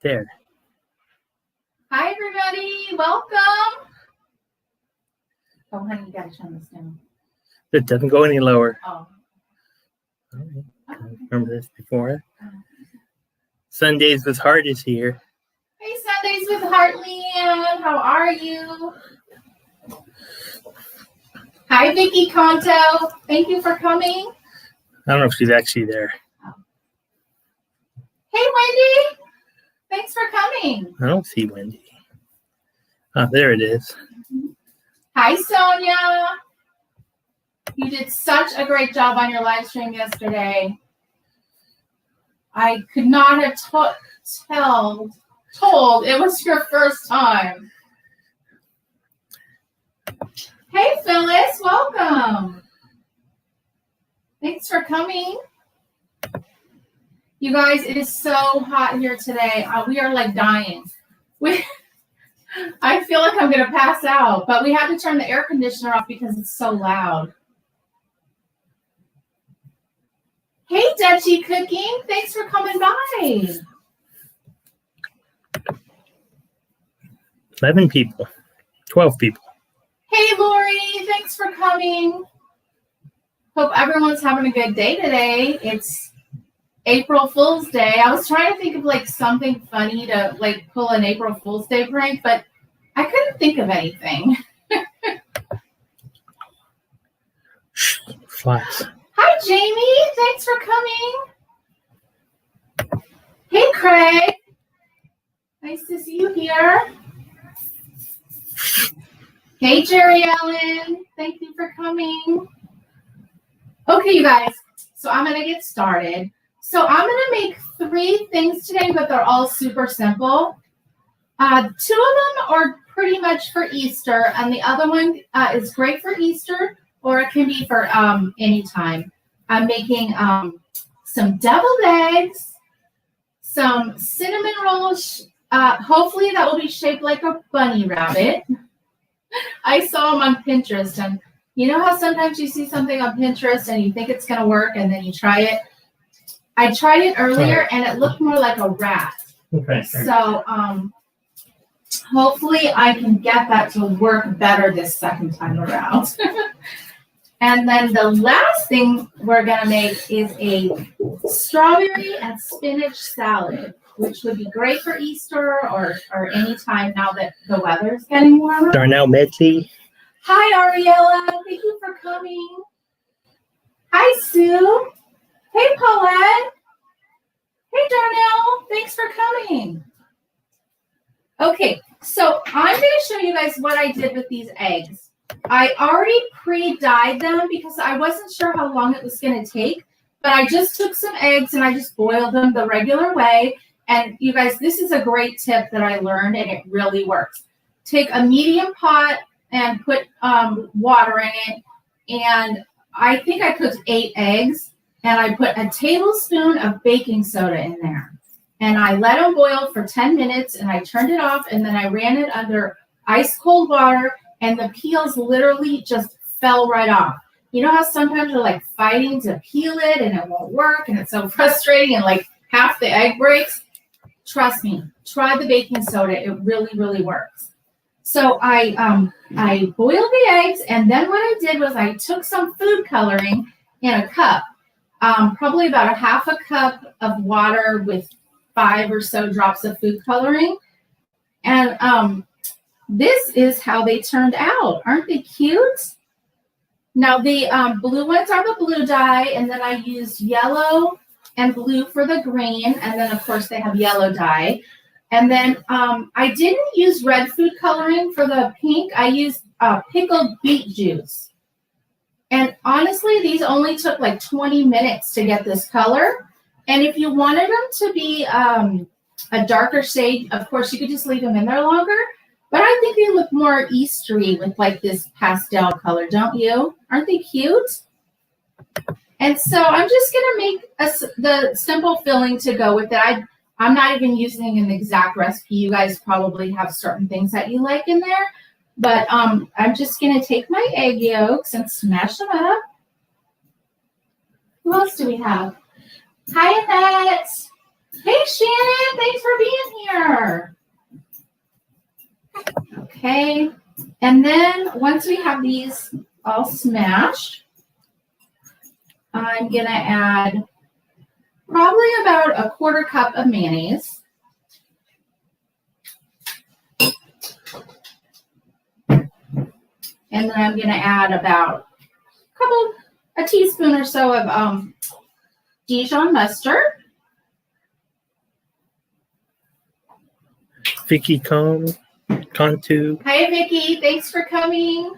There. Hi, everybody. Welcome. Oh, honey, you got to turn this down. It doesn't go any lower. Oh. All right. Remember this before? Sundays with Heart is here. Hey, Sundays with Heart, Leanne. How are you? Hi, Vicki Conto. Thank you for coming. I don't know if she's actually there. Oh. Hey, Wendy. Thanks for coming. I don't see Wendy. Oh, there it is. Hi, Sonia. You did such a great job on your live stream yesterday. I could not have told it was your first time. Hey, Phyllis, welcome. Thanks for coming. You guys, it is so hot here today. We are like dying. I feel like I'm going to pass out, but we had to turn the air conditioner off because it's so loud. Hey, Dutchie Cooking. Thanks for coming by. 11 people. 12 people. Hey, Lori. Thanks for coming. Hope everyone's having a good day today. It's April Fool's Day. I was trying to think of like something funny to like pull an April Fool's Day prank, but I couldn't think of anything. Flies. Hi, Jamie. Thanks for coming. Hey, Craig. Nice to see you here. Hey, Jerry Ellen. Thank you for coming. Okay, you guys. So I'm going to get started. So I'm going to make 3 things today, but they're all super simple. 2 of them are pretty much for Easter, and the other one is great for Easter, or it can be for any time. I'm making some deviled eggs, some cinnamon rolls. Hopefully that will be shaped like a bunny rabbit. I saw them on Pinterest, and you know how sometimes you see something on Pinterest and you think it's going to work, and then you try it? I tried it earlier, and it looked more like a rat. Okay. So hopefully I can get that to work better this second time around. And then the last thing we're going to make is a strawberry and spinach salad, which would be great for Easter or any time now that the weather is getting warmer. Darnell Medley. Hi, Ariella. Thank you for coming. Hi, Sue. Hey, Paulette. Hey, Darnell. Thanks for coming. Okay, so I'm going to show you guys what I did with these eggs. I already pre-dyed them because I wasn't sure how long it was going to take, but I just took some eggs and I just boiled them the regular way. And you guys, this is a great tip that I learned, and it really works. Take a medium pot and put water in it. And I think I cooked 8 eggs, and I put a tablespoon of baking soda in there. And I let them boil for 10 minutes, and I turned it off, and then I ran it under ice cold water, and the peels literally just fell right off. You know how sometimes you're like fighting to peel it and it won't work, and it's so frustrating, and like half the egg breaks? Trust me, try the baking soda. It really, really works. So I boiled the eggs, and then what I did was I took some food coloring in a cup, probably about a half a cup of water with 5 or so drops of food coloring. And this is how they turned out. Aren't they cute? Now the blue ones are the blue dye, and then I used yellow and blue for the green, and then of course they have yellow dye. And then I didn't use red food coloring for the pink. I used pickled beet juice. And honestly, these only took like 20 minutes to get this color. And if you wanted them to be a darker shade, of course, you could just leave them in there longer. But I think they look more Eastery with like this pastel color, don't you? Aren't they cute? And so I'm just going to make the simple filling to go with it. I'm not even using an exact recipe. You guys probably have certain things that you like in there. But I'm just going to take my egg yolks and smash them up. Who else do we have? Hi, Annette. Hey, Shannon. thanks for being here. Okay. And then once we have these all smashed, I'm going to add probably about a 1/4 cup of mayonnaise. And then I'm going to add about a teaspoon or so of Dijon mustard. Vicky Contu. Hi, Vicky. Thanks for coming.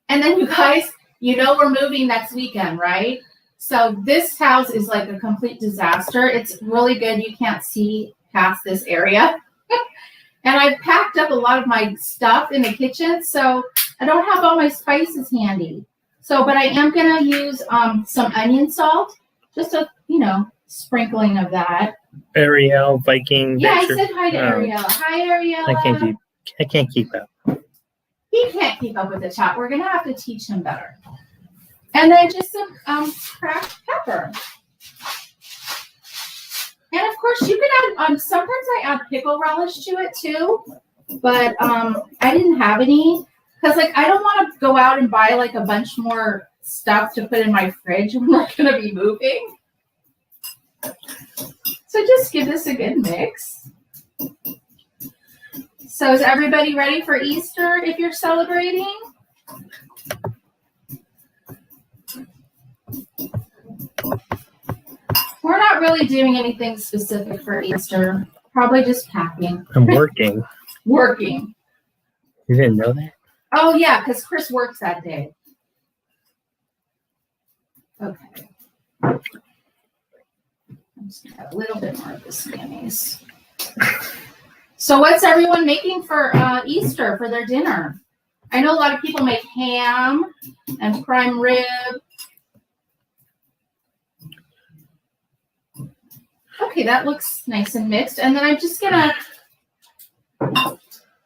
And then you guys, you know we're moving next weekend, right? So this house is like a complete disaster. It's really good. You can't see past this area. And I've packed up a lot of my stuff in the kitchen, so I don't have all my spices handy. So, but I am going to use some onion salt, just a, sprinkling of that. Ariel, Viking. Yeah, I said hi to Ariel. Hi, Ariel. I can't keep up. He can't keep up with the chat. We're going to have to teach him better. And then just some cracked pepper. And of course, you can add, sometimes I add pickle relish to it too, but I didn't have any because I don't want to go out and buy a bunch more stuff to put in my fridge when we're going to be moving. So just give this a good mix. So is everybody ready for Easter if you're celebrating? We're not really doing anything specific for Easter. Probably just packing. I'm working. Working. You didn't know that? Oh, yeah, because Chris works that day. Okay. I'm just going to add a little bit more of this mayonnaise. So what's everyone making for Easter for their dinner? I know a lot of people make ham and prime rib. Okay, that looks nice and mixed. And then I'm just gonna,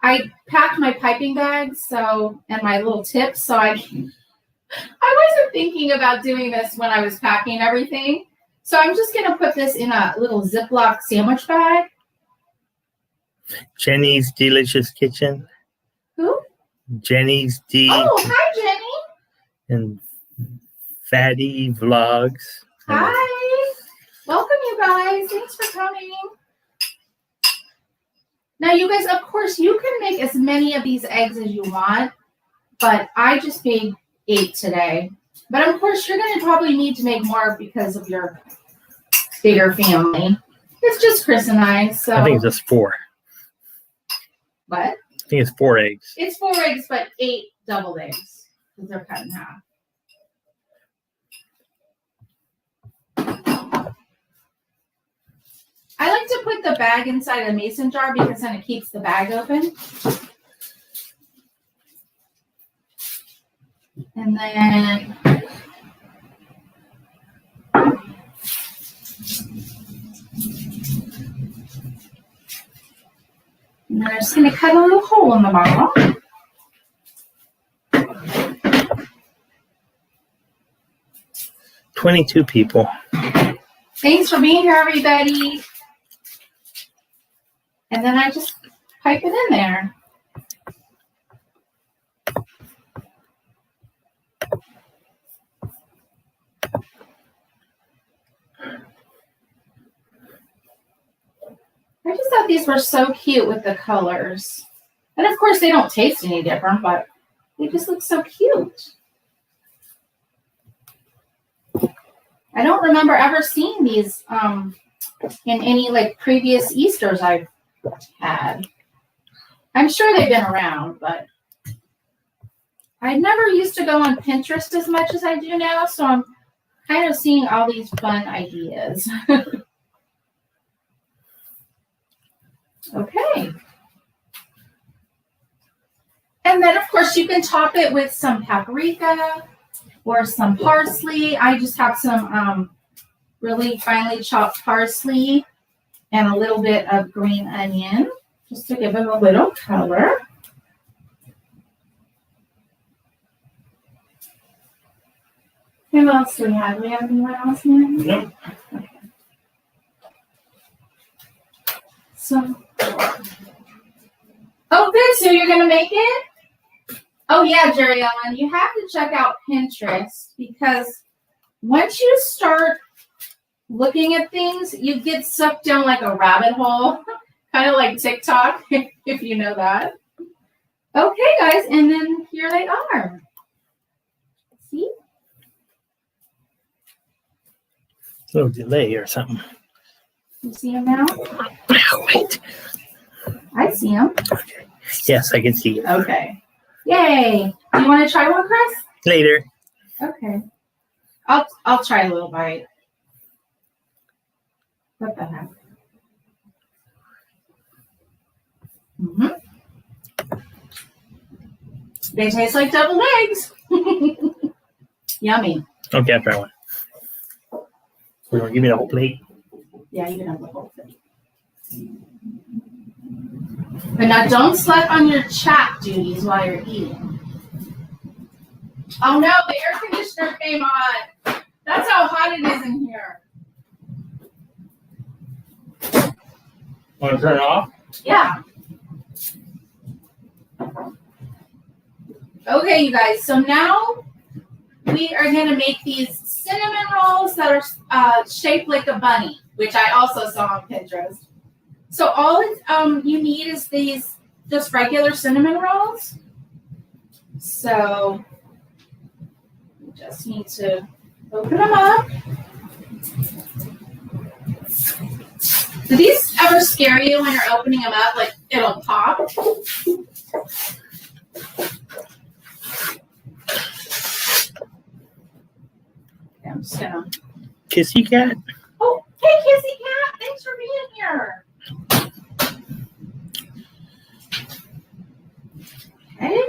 I packed my piping bags and my little tips, so I wasn't thinking about doing this when I was packing everything. So I'm just gonna put this in a little Ziploc sandwich bag. Jenny's Delicious Kitchen. Who? Jenny's D. Oh, hi, Jenny. And Fatty Vlogs. Hi. Welcome, you guys. Thanks for coming. Now, you guys, of course, you can make as many of these eggs as you want, but I just made 8 today. But, of course, you're going to probably need to make more because of your bigger family. It's just Chris and I, so. I think it's just 4. What? I think it's 4 eggs. It's 4 eggs, but 8 doubled eggs because they're cut in half. I like to put the bag inside a mason jar because then it keeps the bag open. And then I'm just going to cut a little hole in the bottom. $22 people. Thanks for being here, everybody. And then I just pipe it in there. I just thought these were so cute with the colors. And of course, they don't taste any different, but they just look so cute. I don't remember ever seeing these in any previous Easters I've had. I'm sure they've been around, but I never used to go on Pinterest as much as I do now, so I'm kind of seeing all these fun ideas. Okay. And then, of course, you can top it with some paprika or some parsley. I just have some really finely chopped parsley and a little bit of green onion just to give it a little color. What else do we have? Do we have anyone else here? No. Okay. So, oh, good. So you're gonna make it? Oh yeah, Jerry Ellen, you have to check out Pinterest because once you start looking at things, you get sucked down like a rabbit hole, kind of like TikTok, if you know that. Okay, guys, and then here they are. See? A little delay or something. You see them now? Wait. I see them. Okay. Yes, I can see it. Okay. Yay! Do you want to try one, Chris? Later. Okay. I'll try a little bite. What the heck? They taste like deviled eggs. Yummy. Okay, I'll try one. We're gonna give me the whole plate. Yeah, you can have the whole thing. But now don't sleep on your chat duties while you're eating. Oh no, the air conditioner came on. That's how hot it is in here. Want to turn it off? Yeah. Okay, you guys, so now we are going to make these cinnamon rolls that are shaped like a bunny, which I also saw on Pinterest. So all you need is these just regular cinnamon rolls. So you just need to open them up. Do these ever scare you when you're opening them up? Like it'll pop? Okay, I'm just gonna. Kissy cat? Oh, hey, Kissy Cat! Thanks for being here. Okay.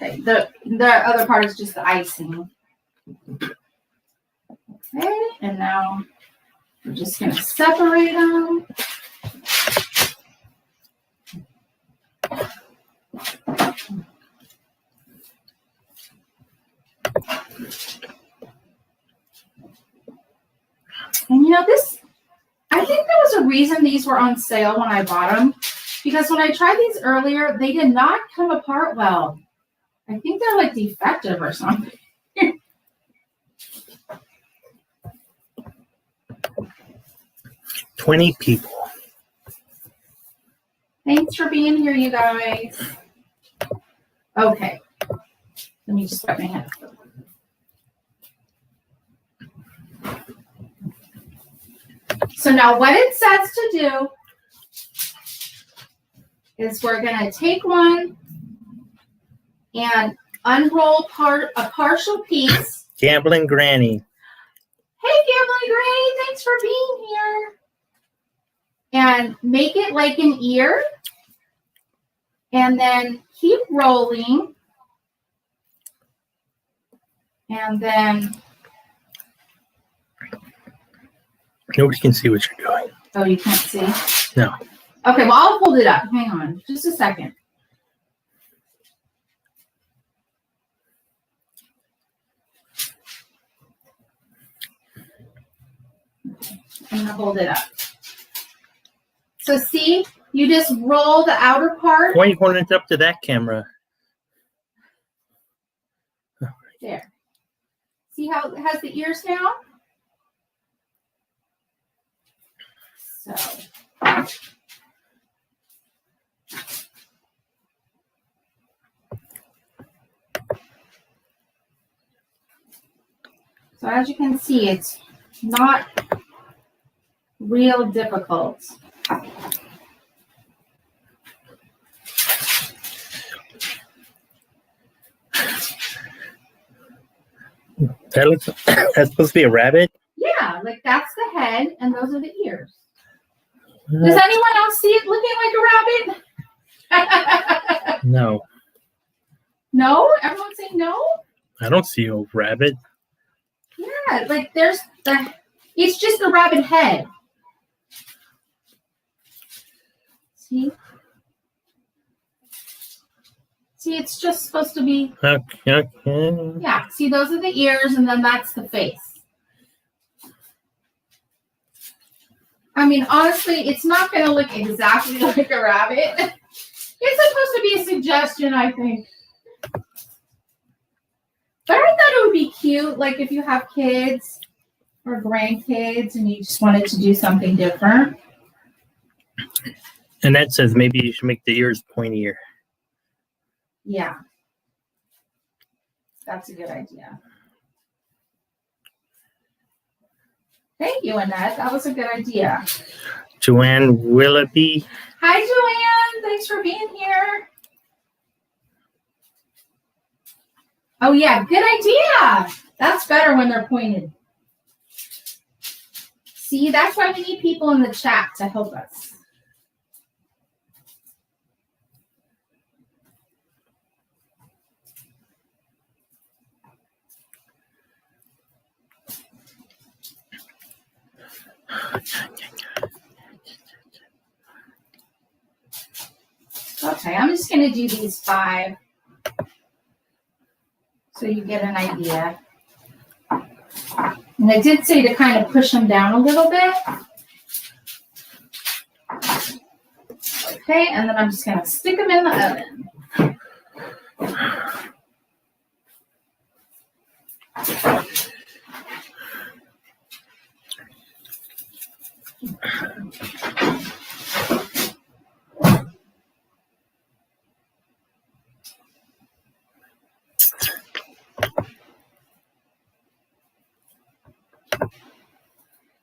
Okay, the other part is just the icing. Okay, and now we're just gonna separate them. And you know this, I think there was a reason these were on sale when I bought them, because when I tried these earlier, they did not come apart well. I think they're like defective or something. 20 people. Thanks for being here, you guys. Okay. Let me just wet my hands. So now what it says to do is we're going to take one and unroll a partial piece. Gambling Granny. Hey, Gambling Granny, thanks for being here. And make it like an ear. And then keep rolling. And then... Nobody can see what you're doing. Oh, you can't see? No. Okay, well, I'll hold it up. Hang on. Just a second. I'm going to hold it up. So see, you just roll the outer part. Why are you holding it up to that camera? There. See how it has the ears now? So. So as you can see, it's not real difficult. That's supposed to be a rabbit? Yeah, like that's the head and those are the ears. Does anyone else see it looking like a rabbit? No. No? Everyone say no? I don't see a rabbit. Yeah, like there's it's just a rabbit head. See? See, it's just supposed to be. Okay. Yeah, see, those are the ears, and then that's the face. I mean, honestly, it's not going to look exactly like a rabbit. It's supposed to be a suggestion, I think. But I thought it would be cute, like if you have kids or grandkids and you just wanted to do something different. And that says maybe you should make the ears pointier. Yeah. That's a good idea. Thank you, Annette. That was a good idea. Joanne Willoughby. Hi, Joanne. Thanks for being here. Oh, yeah. Good idea. That's better when they're pointed. See, that's why we need people in the chat to help us. Okay, I'm just going to do these 5 so you get an idea. And I did say to kind of push them down a little bit. Okay, and then I'm just going to stick them in the oven.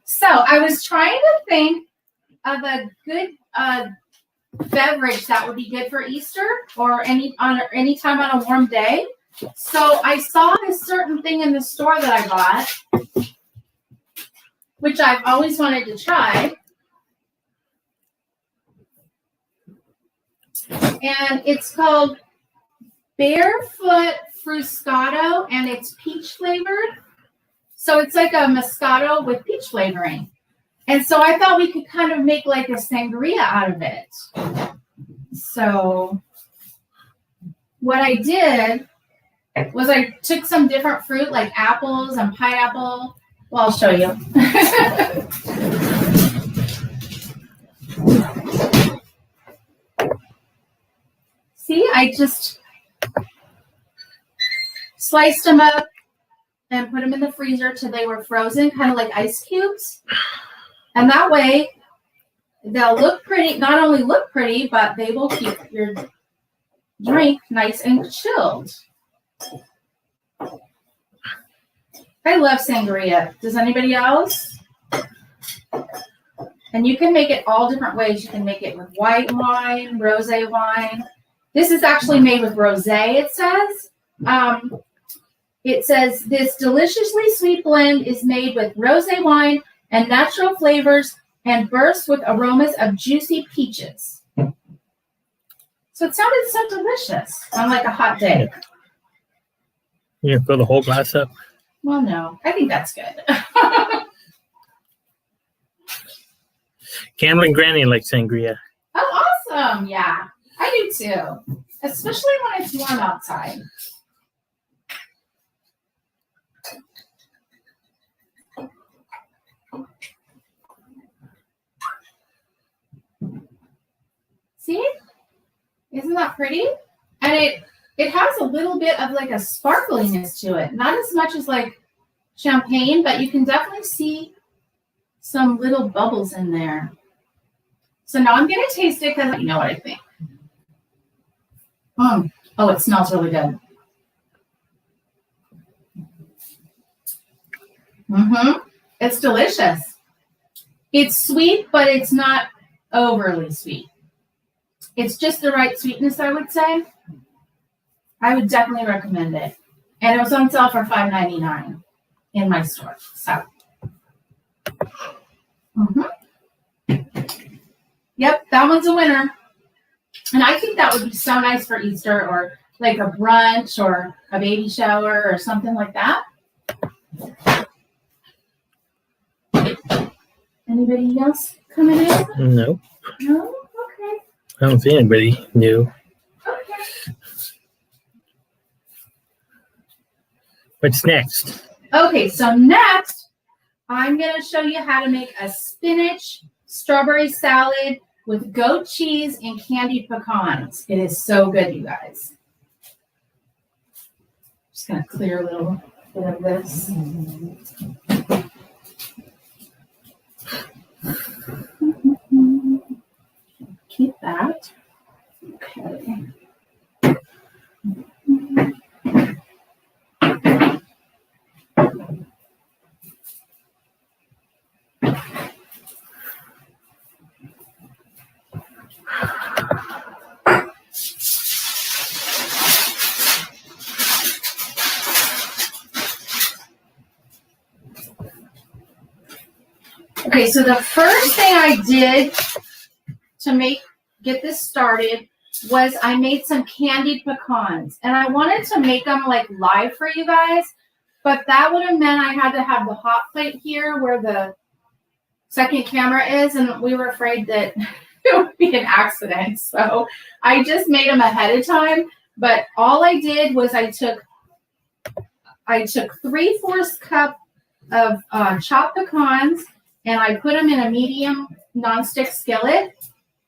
So I was trying to think of a good beverage that would be good for Easter or any time on a warm day. So I saw this certain thing in the store that I bought, which I've always wanted to try. And it's called Barefoot Fruscato, and it's peach flavored. So it's like a Moscato with peach flavoring. And so I thought we could kind of make like a sangria out of it. So what I did was I took some different fruit like apples and pineapple. Well, I'll show you. See, I just sliced them up and put them in the freezer till they were frozen, kind of like ice cubes. And that way, they'll look pretty, not only look pretty, but they will keep your drink nice and chilled. I love sangria. Does anybody else? And you can make it all different ways. You can make it with white wine, rosé wine. This is actually made with rosé, it says. It says, this deliciously sweet blend is made with rosé wine and natural flavors and bursts with aromas of juicy peaches. So it sounded so delicious on like a hot day. You fill the whole glass up? Well, no, I think that's good. Cameron and Granny like sangria. Oh, awesome. Yeah, I do too. Especially when it's warm outside. See? Isn't that pretty? And it has a little bit of like a sparkliness to it. Not as much as like champagne, but you can definitely see some little bubbles in there. So now I'm going to taste it because you know what I think. Oh, it smells really good. It's delicious. It's sweet, but it's not overly sweet. It's just the right sweetness, I would say. I would definitely recommend it. And it was on sale for $5.99 in my store. So, yep, that one's a winner. And I think that would be so nice for Easter or like a brunch or a baby shower or something like that. Anybody else coming in? No. No? Okay. I don't see anybody new. Okay. What's next? Okay, so next, I'm going to show you how to make a spinach strawberry salad with goat cheese and candied pecans. It is so good, you guys. Just going to clear a little bit of this. Keep that. Okay. Okay, so the first thing I did to get this started was I made some candied pecans. And I wanted to make them like live for you guys, but that would have meant I had to have the hot plate here where the second camera is, and we were afraid that it would be an accident. So I just made them ahead of time. But all I did was I took 3/4 cup of chopped pecans, and I put them in a medium nonstick skillet.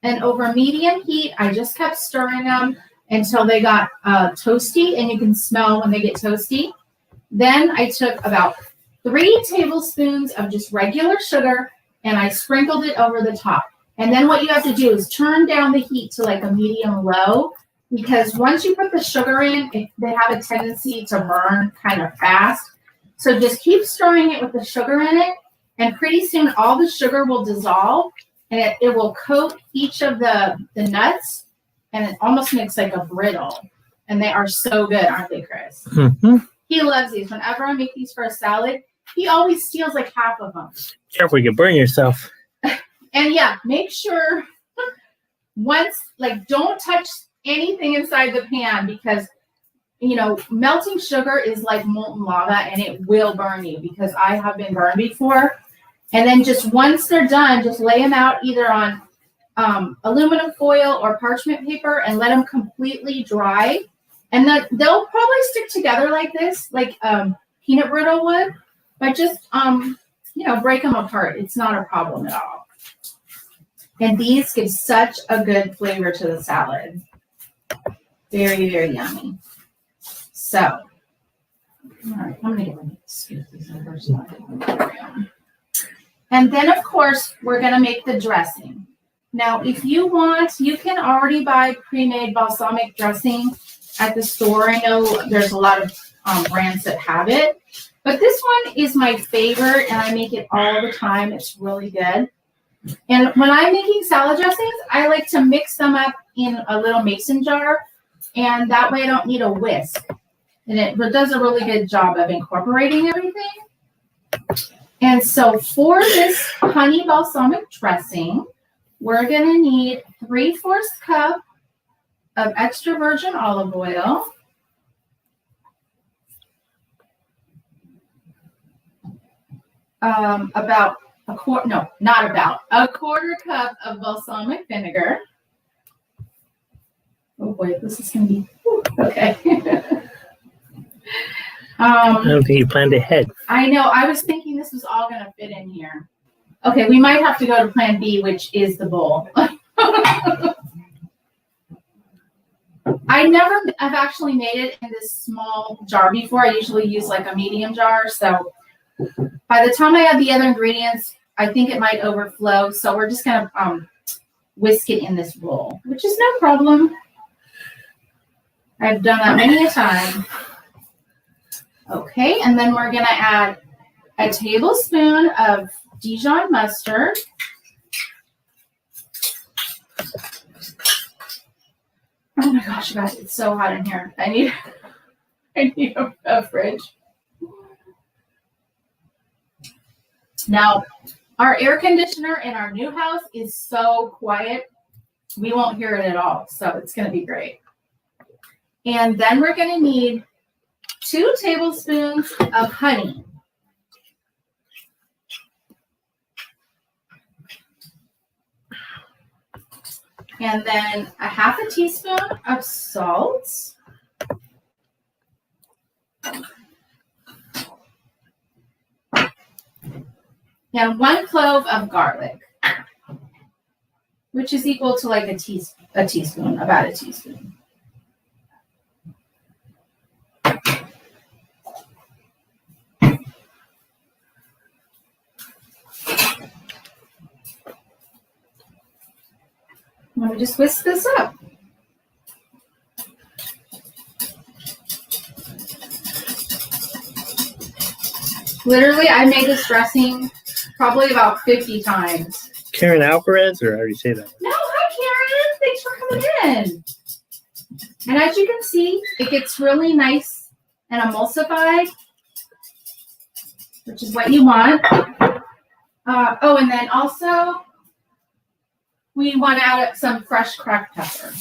And over medium heat, I just kept stirring them until they got toasty, and you can smell when they get toasty. Then I took about 3 tablespoons of just regular sugar, and I sprinkled it over the top. And then what you have to do is turn down the heat to like a medium low, because once you put the sugar in, they have a tendency to burn kind of fast. So just keep stirring it with the sugar in it, and pretty soon all the sugar will dissolve, and it will coat each of the nuts, and it almost makes like a brittle. And they are so good, aren't they, Chris? Mm-hmm. He loves these. Whenever I make these for a salad, he always steals like half of them. Careful, you can burn yourself. And yeah, make sure don't touch anything inside the pan, because melting sugar is like molten lava, and it will burn you, because I have been burned before. And then just once they're done, just lay them out either on aluminum foil or parchment paper and let them completely dry. And then they'll probably stick together like this, like peanut brittle would, but just break them apart. It's not a problem at all. And these give such a good flavor to the salad. Very, very yummy. So, all right, I'm going to scoop these over. And then, of course, we're going to make the dressing. Now, if you want, you can already buy pre-made balsamic dressing at the store. I know there's a lot of brands that have it. But this one is my favorite, and I make it all the time. It's really good. And when I'm making salad dressings, I like to mix them up in a little mason jar, and that way I don't need a whisk. And it does a really good job of incorporating everything. And so for this honey balsamic dressing, we're going to need 3/4 cup of extra virgin olive oil, about a quarter cup of balsamic vinegar. Oh boy, this is going to be, okay. I don't think you planned ahead. I know. I was thinking this was all going to fit in here. Okay, we might have to go to plan B, which is the bowl. I've actually made it in this small jar before. I usually use like a medium jar. So by the time I add the other ingredients, I think it might overflow. So we're just going to whisk it in this bowl, which is no problem. I've done that many a time. Okay, and then we're going to add a tablespoon of Dijon mustard. Oh my gosh, guys, it's so hot in here. I need a fridge. Now, our air conditioner in our new house is so quiet, we won't hear it at all. So it's going to be great. And then we're going to need 2 tablespoons of honey. And then a 1/2 teaspoon of salt. and 1 clove of garlic, which is equal to like a teaspoon, about a teaspoon. Let me just whisk this up. Literally, I made this dressing probably about 50 times. Karen Alvarez, or I already say that? No, hi Karen. Thanks for coming in. And as you can see, it gets really nice and emulsified, which is what you want. Oh, and then also, we want to add some fresh cracked pepper.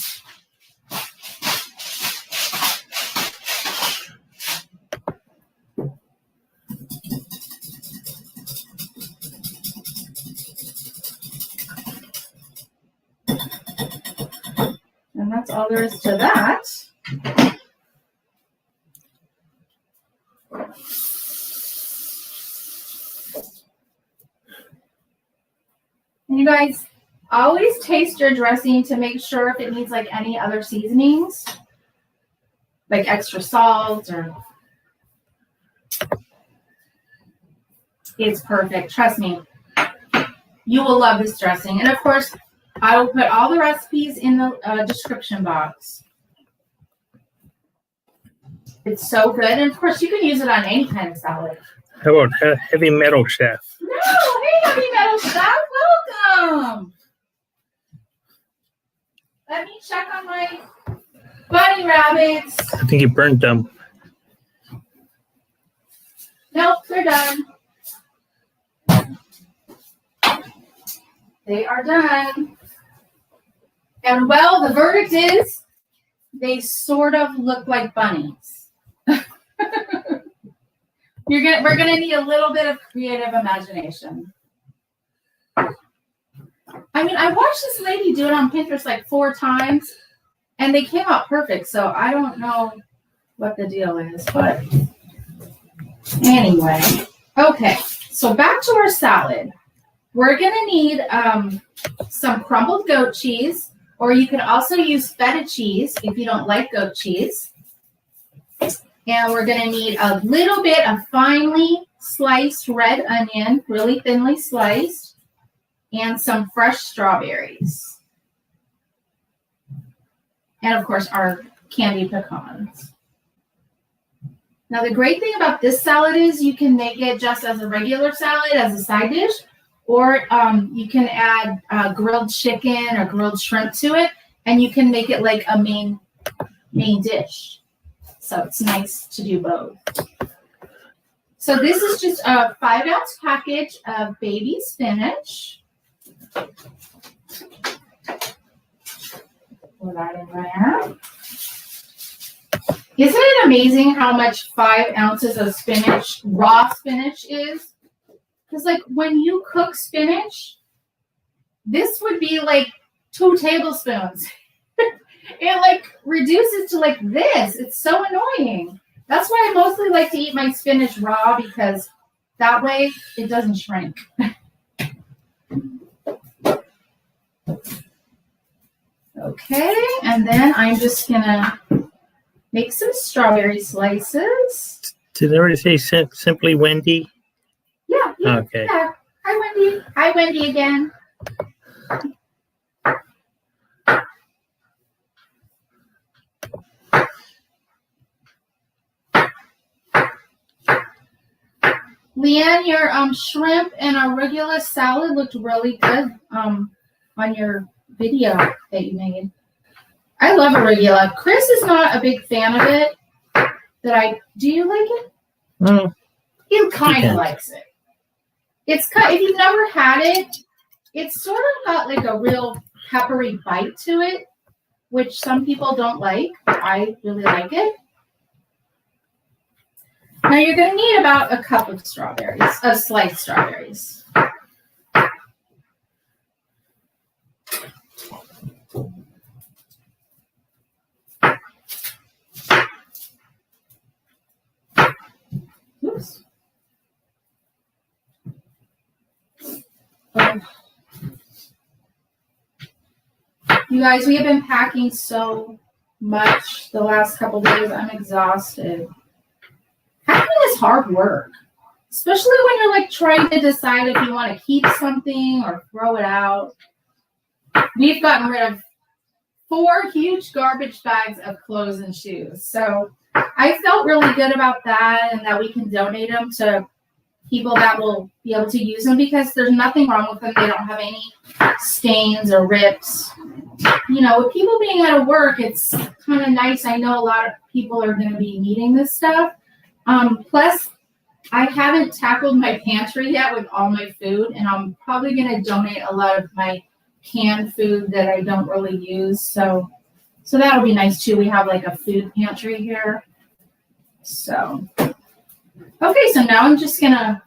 And that's all there is to that. And you guys, always taste your dressing to make sure if it needs like any other seasonings, like extra salt or. It's perfect. Trust me. You will love this dressing. And of course, I will put all the recipes in the description box. It's so good. And of course, you can use it on any kind of salad. How about Heavy Metal Chef? No, hey, Heavy Metal Chef. Welcome. Let me check on my bunny rabbits. I think you burnt them. Nope, they're done. They are done. And well, the verdict is they sort of look like bunnies. We're gonna need a little bit of creative imagination. I mean, I watched this lady do it on Pinterest like 4 times, and they came out perfect. So I don't know what the deal is, but anyway. Okay, so back to our salad. We're gonna need some crumbled goat cheese, or you can also use feta cheese if you don't like goat cheese. And we're gonna need a little bit of finely sliced red onion, really thinly sliced, and some fresh strawberries. And of course, our candied pecans. Now, the great thing about this salad is you can make it just as a regular salad, as a side dish, or you can add grilled chicken or grilled shrimp to it, and you can make it like a main dish. So it's nice to do both. So this is just a 5-ounce package of baby spinach. Put that in there. Isn't it amazing how much 5 ounces of spinach, raw spinach is? Because like when you cook spinach, this would be like 2 tablespoons. It like reduces to like this. It's so annoying. That's why I mostly like to eat my spinach raw, because that way it doesn't shrink. Okay, and then I'm just gonna make some strawberry slices. Did I already say simply Wendy? Yeah. Okay. Yeah. Hi, Wendy. Hi, Wendy again. Leanne, your shrimp and arugula salad looked really good on your video that you made. I love arugula. Chris is not a big fan of it. Do you like it? No. He kind of likes it. It's if you've never had it, it's sort of got like a real peppery bite to it, which some people don't like. I really like it. Now you're going to need about a cup of strawberries, sliced strawberries. Oops. You guys, we have been packing so much the last couple days. I'm exhausted. Packing is hard work, especially when you're like trying to decide if you want to keep something or throw it out. We've gotten rid of 4 huge garbage bags of clothes and shoes. So I felt really good about that, and that we can donate them to people that will be able to use them, because there's nothing wrong with them. They don't have any stains or rips. You know, with people being out of work, it's kind of nice. I know a lot of people are going to be needing this stuff. Plus, I haven't tackled my pantry yet with all my food, and I'm probably going to donate a lot of my canned food that I don't really use. So that'll be nice too. We have like a food pantry here. So, okay, so now I'm just gonna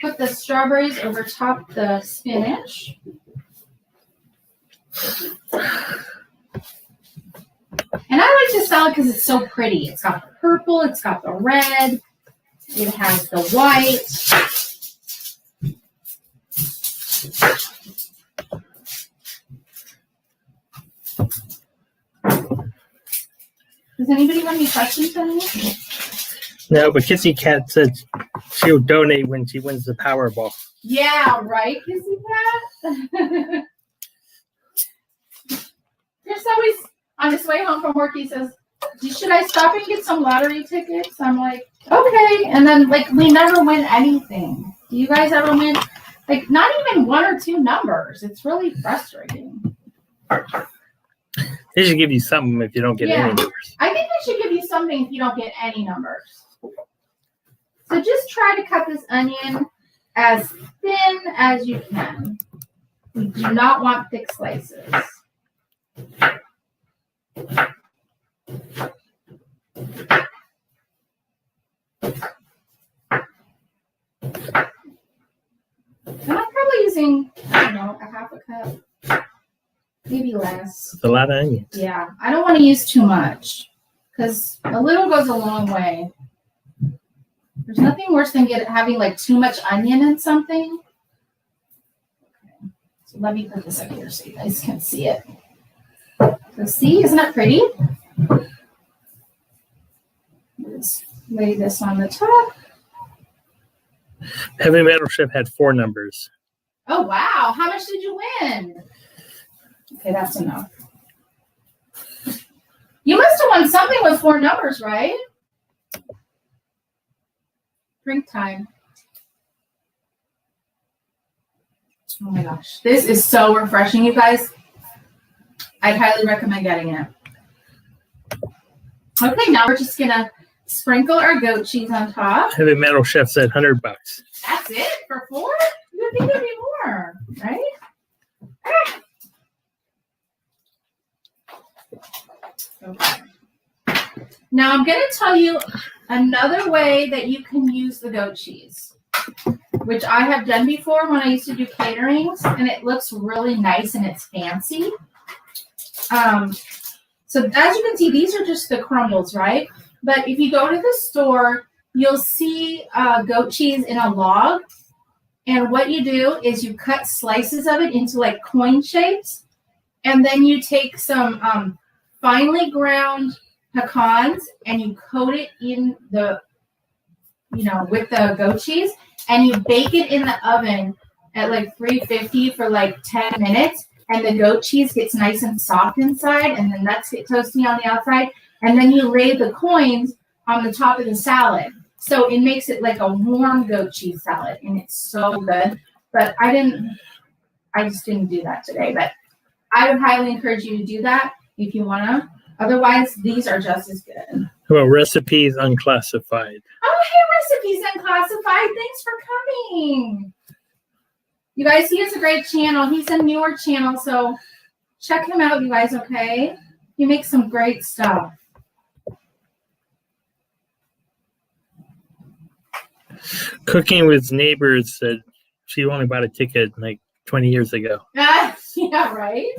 put the strawberries over top the spinach. And I like this salad because it's so pretty. It's got the purple, it's got the red, it has the white. Does anybody have any questions on this? No, but Kissy Cat said she'll donate when she wins the Powerball. Yeah, right, Kissy Cat? There's always, on his way home from work, he says, should I stop and get some lottery tickets? I'm like, okay. And then, like, we never win anything. Do you guys ever win? Like, not even 1 or 2 numbers. It's really frustrating. They should give you something if you don't get any numbers. I think they should give you something if you don't get any numbers. So just try to cut this onion as thin as you can. We do not want thick slices. And I'm probably using, I don't know, a half a cup. Maybe less. It's a lot of onions. Yeah, I don't want to use too much because a little goes a long way. There's nothing worse than having like too much onion in something. Okay. So let me put this up here so you guys can see it. So see, isn't that pretty? Just lay this on the top. Heavy Metal Chef had 4 numbers. Oh, wow. How much did you win? Okay, that's enough. You must have won something with 4 numbers, right? Drink time. Oh my gosh. This is so refreshing, you guys. I'd highly recommend getting it. Okay, now we're just going to sprinkle our goat cheese on top. Heavy Metal Chef said $100. That's it for 4? You would think there'd be more, right? Ah. Okay. Now I'm going to tell you another way that you can use the goat cheese, which I have done before when I used to do caterings, and it looks really nice and it's fancy. So as you can see, these are just the crumbles, right? But if you go to the store, you'll see goat cheese in a log. And what you do is you cut slices of it into like coin shapes. And then you take some finely ground pecans and you coat it in the, with the goat cheese. And you bake it in the oven at like 350 for like 10 minutes. And the goat cheese gets nice and soft inside. And the nuts get toasty on the outside. And then you lay the coins on the top of the salad. So it makes it like a warm goat cheese salad. And it's so good. But I just didn't do that today. But I would highly encourage you to do that if you want to. Otherwise, these are just as good. Well, Recipes Unclassified. Oh, hey, Recipes Unclassified. Thanks for coming. You guys, he has a great channel. He's a newer channel, so check him out, you guys, okay? He makes some great stuff. Cooking with Neighbors said she only bought a ticket like 20 years ago. Yeah, right?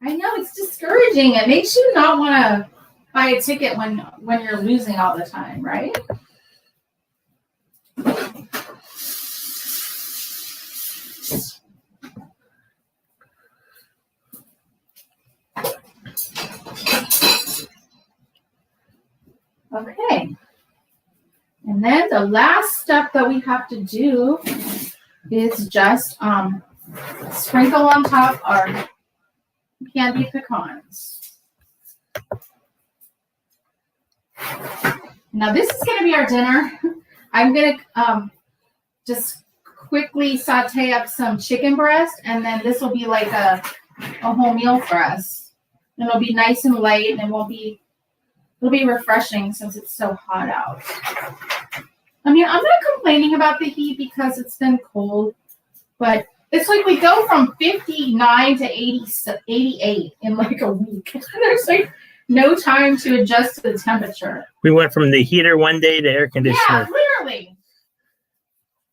I know, it's discouraging. It makes you not want to buy a ticket when you're losing all the time, right? Okay. And then the last step that we have to do is just sprinkle on top our candied pecans. Now this is going to be our dinner. I'm going to just quickly saute up some chicken breast, and then this will be like a whole meal for us. And it'll be nice and light, and it'll be refreshing since it's so hot out. I mean, I'm not complaining about the heat because it's been cold, but it's like we go from 59 to 88 in like a week. There's like no time to adjust to the temperature. We went from the heater one day to air conditioner. Yeah, literally.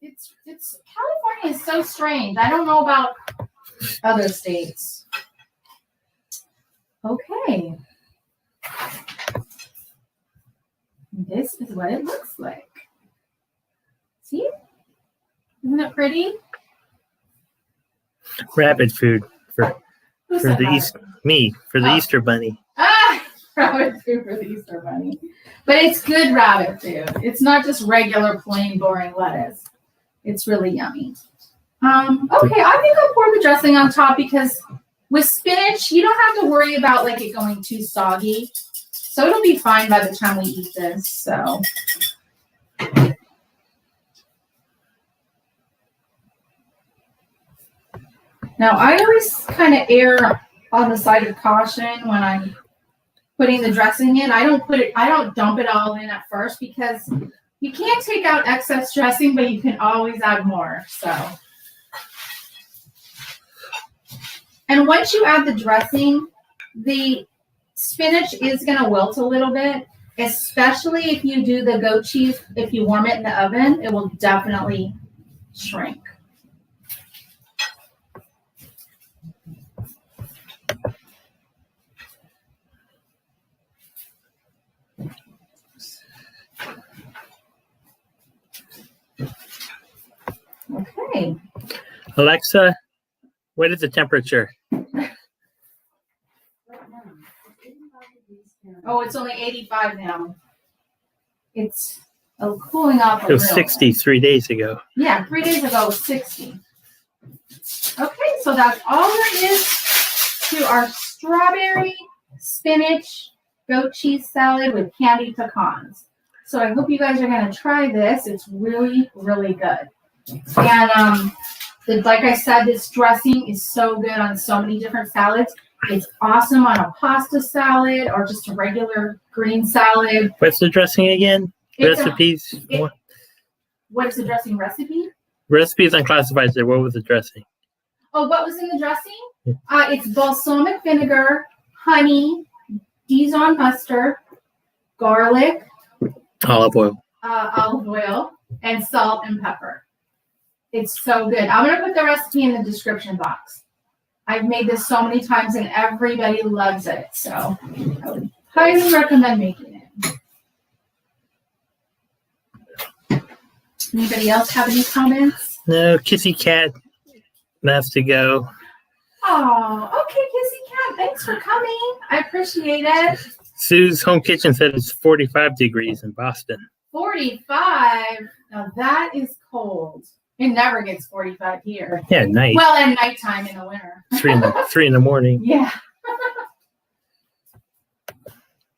It's California is so strange. I don't know about other states. Okay. This is what it looks like. See? Isn't it pretty? Rabbit food for the Easter bunny. Ah, rabbit food for the Easter bunny. But it's good rabbit food. It's not just regular plain boring lettuce. It's really yummy. Okay, I think I'll pour the dressing on top because with spinach, you don't have to worry about like it going too soggy. So it'll be fine by the time we eat this. So now I always kind of err on the side of caution when I'm putting the dressing in. I don't dump it all in at first because you can't take out excess dressing, but you can always add more. So, and once you add the dressing, the spinach is going to wilt a little bit, especially if you do the goat cheese. If you warm it in the oven, it will definitely shrink. Okay. Alexa, what is the temperature? Oh, it's only 85 now. It's cooling off a It was little 60 3 days ago. Yeah, 3 days ago it was 60. Okay, so that's all there is to our strawberry, spinach, goat cheese salad with candied pecans. So I hope you guys are going to try this. It's really, really good. And like I said, this dressing is so good on so many different salads. It's awesome on a pasta salad or just a regular green salad. What's the dressing again? Recipes? What is the dressing recipe? Recipes on classifieds there. What was the dressing? Oh, what was in the dressing? It's balsamic vinegar, honey, Dijon mustard, garlic, olive oil, and salt and pepper. It's so good. I'm going to put the recipe in the description box. I've made this so many times and everybody loves it. So I would highly recommend making it. Anybody else have any comments? No, Kissy Cat has to go. Oh, okay, Kissy Cat. Thanks for coming. I appreciate it. Sue's home kitchen said it's 45 degrees in Boston. 45? Now that is cold. It never gets 45 here. Yeah, at night. Well, at nighttime in the winter. 3 in the morning. Yeah.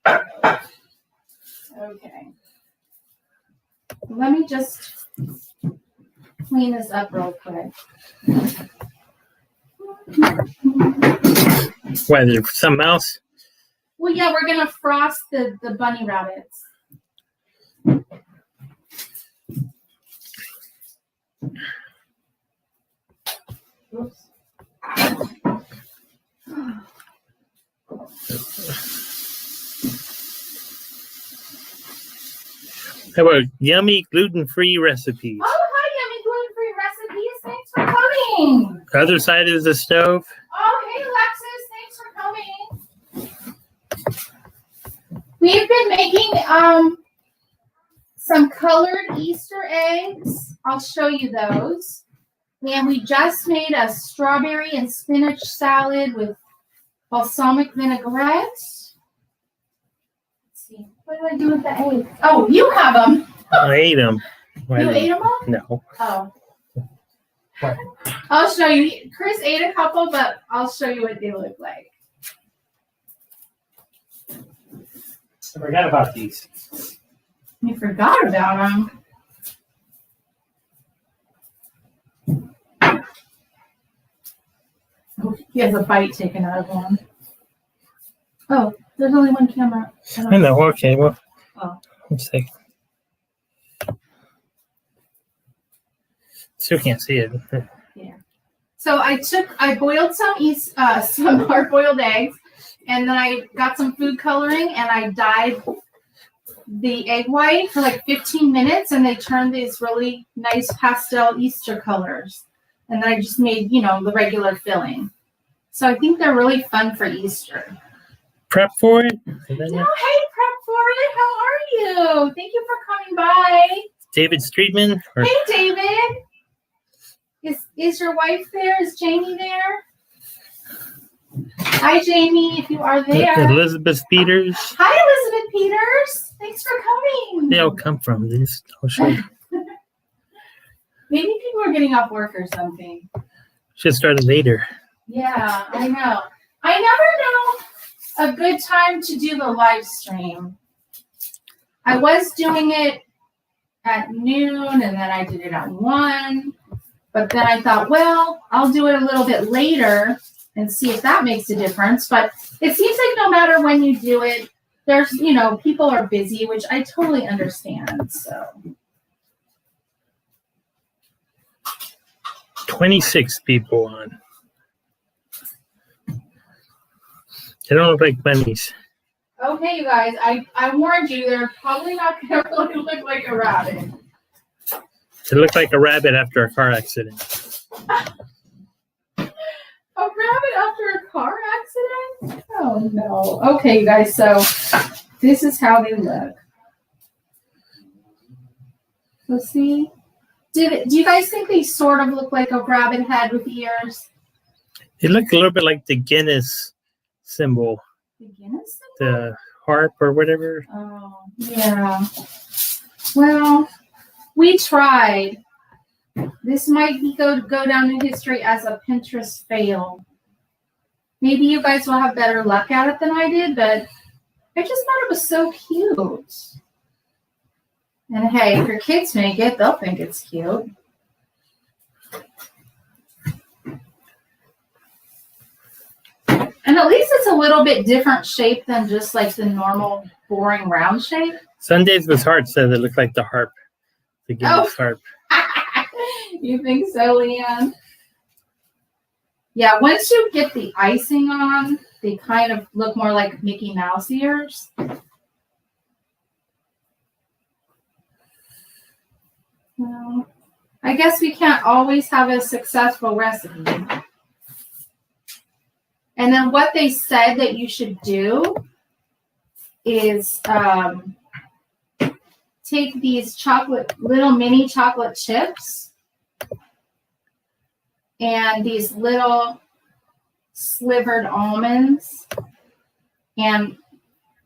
Okay. Let me just clean this up real quick. Why, there's something else? Well, yeah, we're going to frost the bunny rabbits. Oops. How about yummy gluten-free recipes? Oh, hi, Yummy Gluten-Free Recipes. Thanks for coming. Other side is the stove. Oh, hey, Alexis. Thanks for coming. We've been making some colored Easter eggs. I'll show you those. And we just made a strawberry and spinach salad with balsamic vinegarette. Let's see. What did I do with the eggs? Oh, you have them. I ate them. You ate them all? No. Oh. What? I'll show you. Chris ate a couple, but I'll show you what they look like. I forgot about these. You forgot about them. Oh, he has a bite taken out of one. Oh, there's only one camera. I know. Okay. Well, Oh. let's see. Still can't see it. Yeah. So I boiled some hard-boiled eggs, and then I got some food coloring, and I dyed the egg white for like 15 minutes, and they turned these really nice pastel Easter colors. And then I just made, the regular filling. So I think they're really fun for Easter. Prep for it? Oh, hey, Prep for it. How are you? Thank you for coming by. David Streetman? Or... Hey, David. Is your wife there? Is Jamie there? Hi, Jamie, if you are there. Elizabeth Peters. Hi, Elizabeth Peters. Thanks for coming. They all come from this. I'll show you. Maybe people are getting off work or something. Should start later. Yeah, I know. I never know a good time to do the live stream. I was doing it at noon, and then I did it at 1. But then I thought, well, I'll do it a little bit later and see if that makes a difference. But it seems like no matter when you do it, there's, people are busy, which I totally understand. So 26 people on. They don't look like bunnies. okay, you guys, I warned you, they're probably not going to really look like a rabbit. They look like a rabbit after a car accident. A rabbit after a car accident? Oh no. Okay, you guys, so this is how they look. So see? Do you guys think they sort of look like a rabbit head with ears? They look a little bit like the Guinness symbol. The Guinness symbol? The harp or whatever. Oh, yeah. Well, we tried. This might go down in history as a Pinterest fail. Maybe you guys will have better luck at it than I did, but I just thought it was so cute. And hey, if your kids make it, they'll think it's cute. And at least it's a little bit different shape than just like the normal boring round shape. Sundays with Heart said it looked like the harp. The Guinness harp. You think so, Leanne? Yeah, once you get the icing on, they kind of look more like Mickey Mouse ears. Well, I guess we can't always have a successful recipe. And then what they said that you should do is take these little mini chocolate chips and these little slivered almonds. And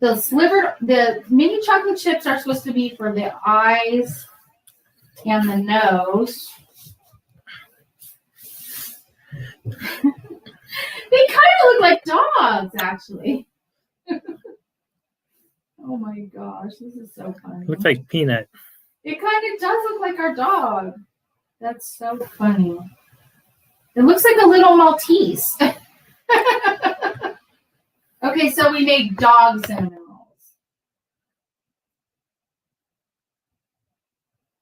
the mini chocolate chips are supposed to be for the eyes and the nose. They kind of look like dogs, actually. Oh my gosh, this is so funny. Looks like Peanut. It kind of does look like our dog. That's so funny. It looks like a little Maltese. Okay, so we made dog cinnamon rolls.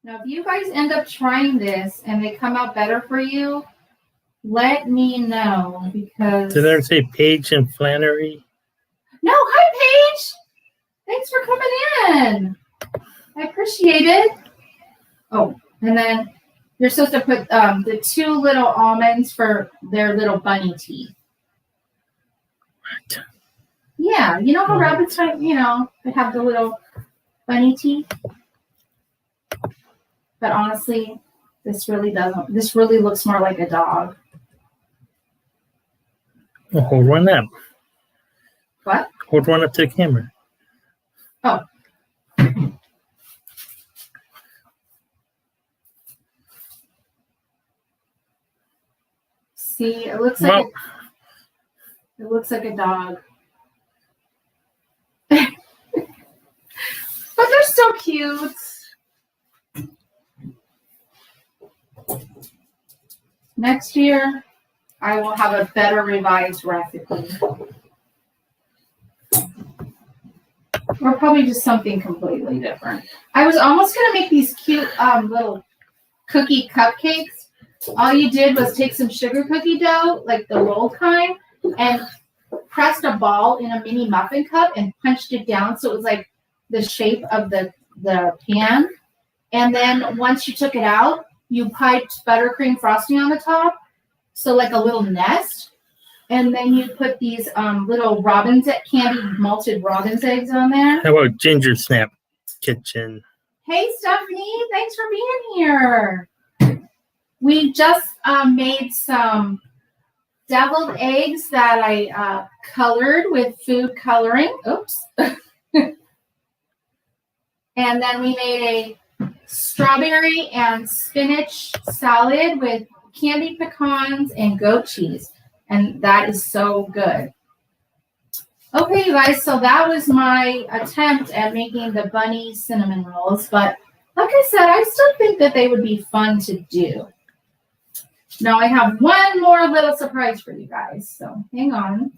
Now, if you guys end up trying this and they come out better for you, let me know, because... Did I say Paige and Flannery? No, hi, Paige! Thanks for coming in. I appreciate it. Oh, and then you're supposed to put the 2 little almonds for their little bunny teeth. What? Yeah, you know how rabbits have, they have the little bunny teeth? But honestly, this really doesn't. This really looks more like a dog. Well, hold one up. What? Hold one up to the camera. Oh, See, it looks like it looks like a dog. But they're so cute. Next year, I will have a better revised recipe. Or probably just something completely different. I was almost going to make these cute little cookie cupcakes. All you did was take some sugar cookie dough, like the rolled kind, and pressed a ball in a mini muffin cup and punched it down so it was like the shape of the pan. And then once you took it out, you piped buttercream frosting on the top, so like a little nest. And then you put these little candied malted robin's eggs on there. How about Ginger Snap Kitchen? Hey, Stephanie, thanks for being here. We just made some deviled eggs that I colored with food coloring. Oops. And then we made a strawberry and spinach salad with candied pecans and goat cheese. And that is so good. Okay, you guys, so that was my attempt at making the bunny cinnamon rolls. But like I said, I still think that they would be fun to do. Now I have one more little surprise for you guys. So hang on.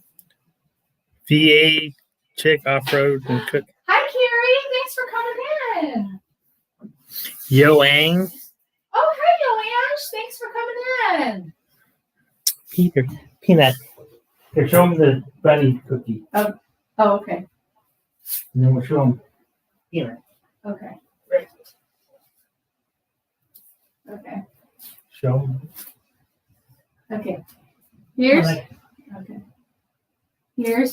VA Chick Off-Road and Cook. Hi, Carrie. Thanks for coming in. Yoang. Oh, hi, Yoange. Thanks for coming in. Peter. Peanut. Here, show them the bunny cookie. Oh, okay. And then we'll show them peanut. Okay. Right. Okay. Show them. Okay. Here's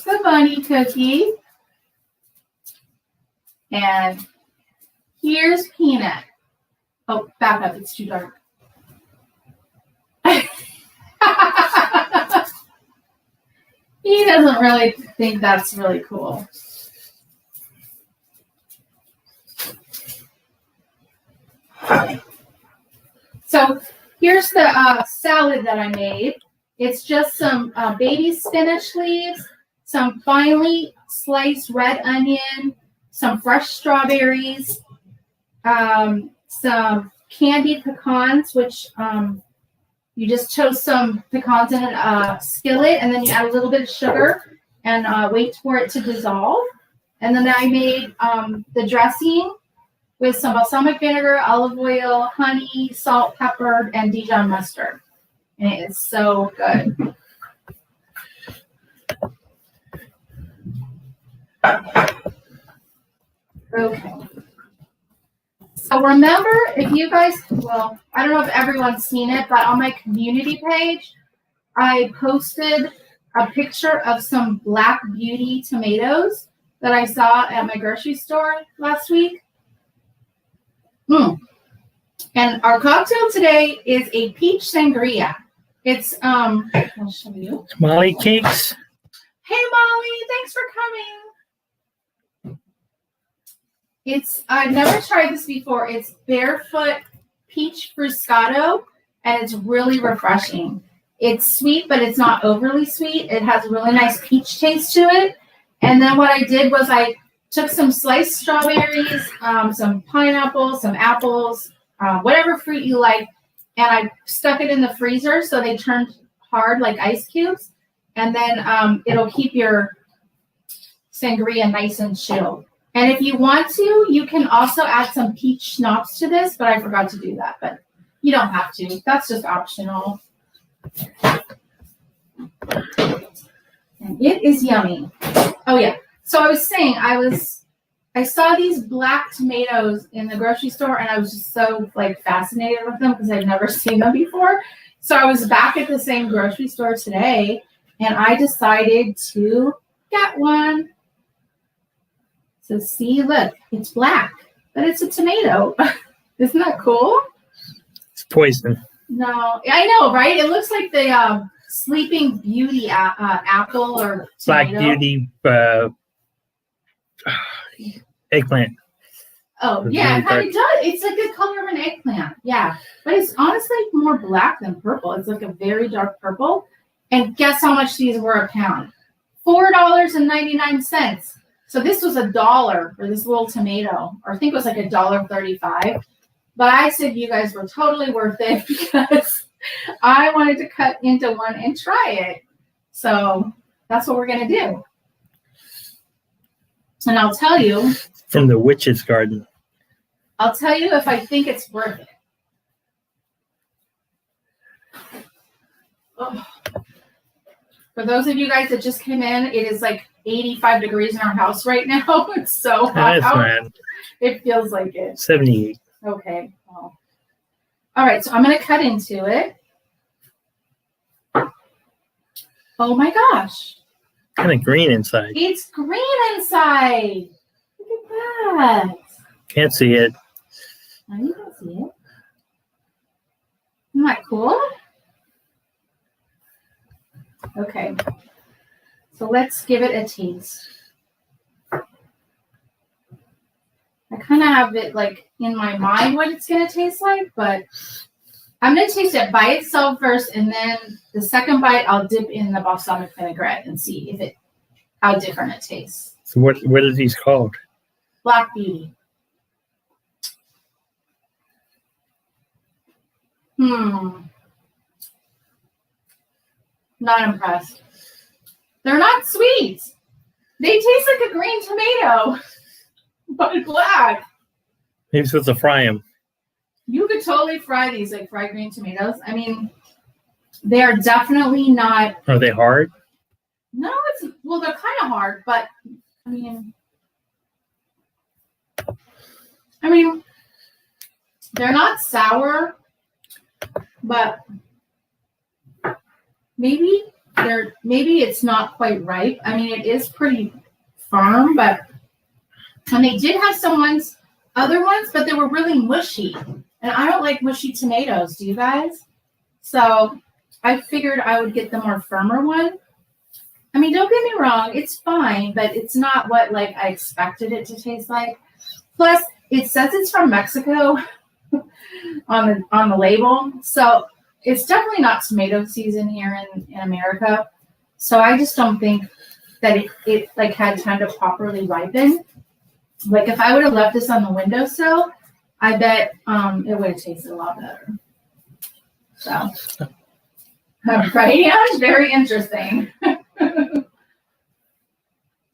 the bunny cookie. And here's Peanut. Oh, back up. It's too dark. He doesn't really think that's really cool. So here's the salad that I made. It's just some baby spinach leaves, some finely sliced red onion, some fresh strawberries, some candied pecans, which you just toast some pecans in a skillet, and then you add a little bit of sugar and wait for it to dissolve. And then I made the dressing with some balsamic vinegar, olive oil, honey, salt, pepper, and Dijon mustard. And it is so good. Okay. So remember, if you guys, well, I don't know if everyone's seen it, but on my community page, I posted a picture of some Black Beauty tomatoes that I saw at my grocery store last week. And our cocktail today is a peach sangria. It's, I'll show you. Molly cakes. Hey, Molly, thanks for coming. I've never tried this before. It's barefoot peach fruscato, and it's really refreshing. It's sweet, but it's not overly sweet. It has a really nice peach taste to it. And then what I did was I took some sliced strawberries, some pineapple, some apples, whatever fruit you like, and I stuck it in the freezer so they turned hard like ice cubes. And then it'll keep your sangria nice and chilled. And if you want to, you can also add some peach schnapps to this, but I forgot to do that. But you don't have to. That's just optional. And it is yummy. Oh, yeah. So I was saying, I saw these black tomatoes in the grocery store, and I was just so fascinated with them because I'd never seen them before. So I was back at the same grocery store today, and I decided to get one. So see, look, it's black, but it's a tomato. Isn't that cool? It's poison. No, I know, right? It looks like the Sleeping Beauty apple or tomato. Black Beauty eggplant. Oh, yeah, it kind of does. It's like the color of an eggplant. Yeah. But it's honestly more black than purple. It's like a very dark purple. And guess how much these were a pound? $4.99. So this was $1 for this little tomato, or I think it was like $1.35. But I said you guys were totally worth it because I wanted to cut into one and try it. So that's what we're going to do. And I'll tell you. From the witch's garden. I'll tell you if I think it's worth it. Oh. For those of you guys that just came in, it is like 85 degrees in our house right now. It's so hot out. It feels like it. 78. Okay. Well. All right, so I'm going to cut into it. Oh my gosh. Kind of green inside. It's green inside. Look at that. Can't see it. I can see it. Isn't that cool? Okay. So let's give it a taste. I kind of have it like in my mind what it's going to taste like, but I'm going to taste it by itself first, and then the second bite I'll dip in the balsamic vinaigrette and see if how different it tastes. So what are these called? Black Beauty. Not impressed. They're not sweet. They taste like a green tomato, but black. Maybe supposed to fry them. You could totally fry these like fried green tomatoes. I mean, they are definitely not. Are they hard? No, they're kind of hard, but I mean, they're not sour, but maybe it's not quite ripe. I mean, it is pretty firm, and they did have other ones, but they were really mushy. And I don't like mushy tomatoes. Do you guys? So I figured I would get the more firmer one. I mean, don't get me wrong. It's fine, but it's not what like I expected it to taste like. Plus, it says it's from Mexico on the label. So it's definitely not tomato season here in America. So I just don't think that it like had time to properly ripen. Like if I would have left this on the windowsill, I bet it would have tasted a lot better. So, right? Yeah, it's very interesting.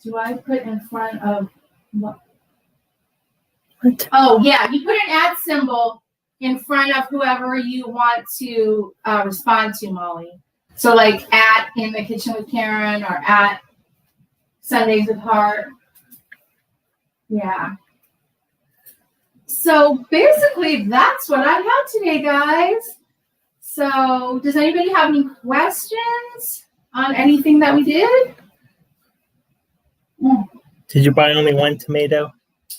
Do I put in front of what? Oh, yeah. You put an @ symbol in front of whoever you want to respond to, Molly. So, like, @ in the kitchen with Karen or @ Sundays with Heart. Yeah. So basically, that's what I have today, guys. So does anybody have any questions on anything that we did? Did you buy only one tomato?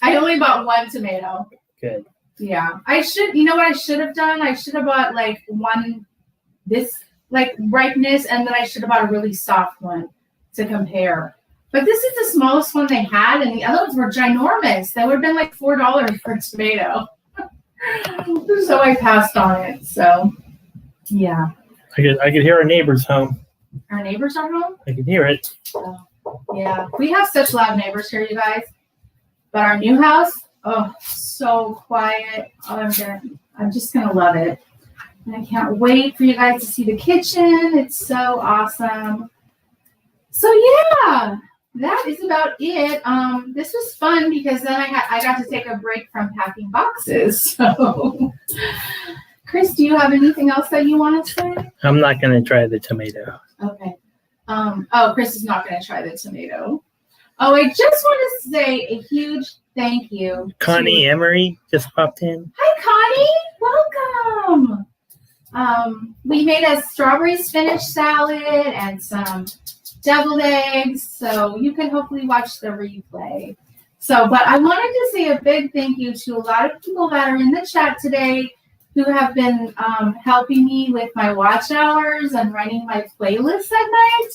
I only bought one tomato. Good. Yeah. You know what I should have done? I should have bought like this ripeness, and then I should have bought a really soft one to compare. But this is the smallest one they had, and the other ones were ginormous. That would have been like $4 for a tomato. So I passed on it. So, yeah. I could hear our neighbors home. Our neighbors are home? I can hear it. Yeah. We have such loud neighbors here, you guys. But our new house, so quiet. I'm just going to love it. And I can't wait for you guys to see the kitchen. It's so awesome. So, yeah. That is about it. This was fun because then I got to take a break from packing boxes. So, Chris, do you have anything else that you want to say? I'm not going to try the tomato. Okay. Chris is not going to try the tomato. Oh, I just want to say a huge thank you. Connie Emery just popped in. Hi, Connie. Welcome. We made a strawberry spinach salad and some deviled eggs, so you can hopefully watch the replay. But I wanted to say a big thank you to a lot of people that are in the chat today who have been helping me with my watch hours and running my playlists at night.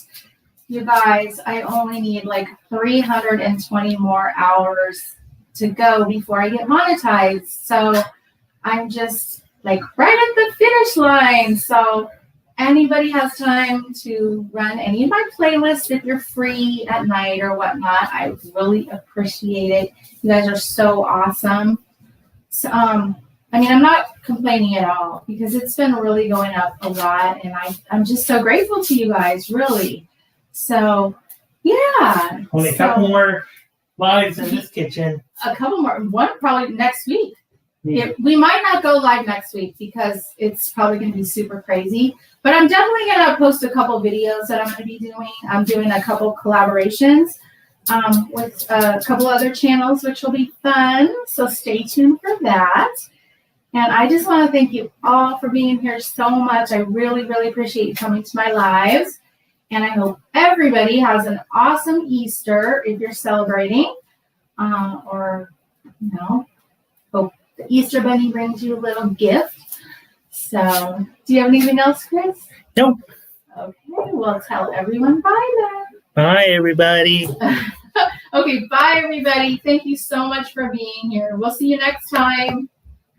You guys, I only need like 320 more hours to go before I get monetized. So I'm just like right at the finish line. So anybody has time to run any of my playlists if you're free at night or whatnot, I really appreciate it. You guys are so awesome. So, I mean, I'm not complaining at all because it's been really going up a lot, and I'm just so grateful to you guys, really. So, yeah. Only a couple more lives in this kitchen. A couple more. One probably next week. Yeah. We might not go live next week because it's probably going to be super crazy. But I'm definitely going to post a couple videos that I'm going to be doing. I'm doing a couple collaborations with a couple other channels, which will be fun. So stay tuned for that. And I just want to thank you all for being here so much. I really, really appreciate you coming to my lives. And I hope everybody has an awesome Easter if you're celebrating. Or, you know, hope the Easter Bunny brings you a little gift. So, do you have anything else, Chris? Nope. Okay, well, tell everyone bye then. Bye, everybody. Okay, bye, everybody. Thank you so much for being here. We'll see you next time.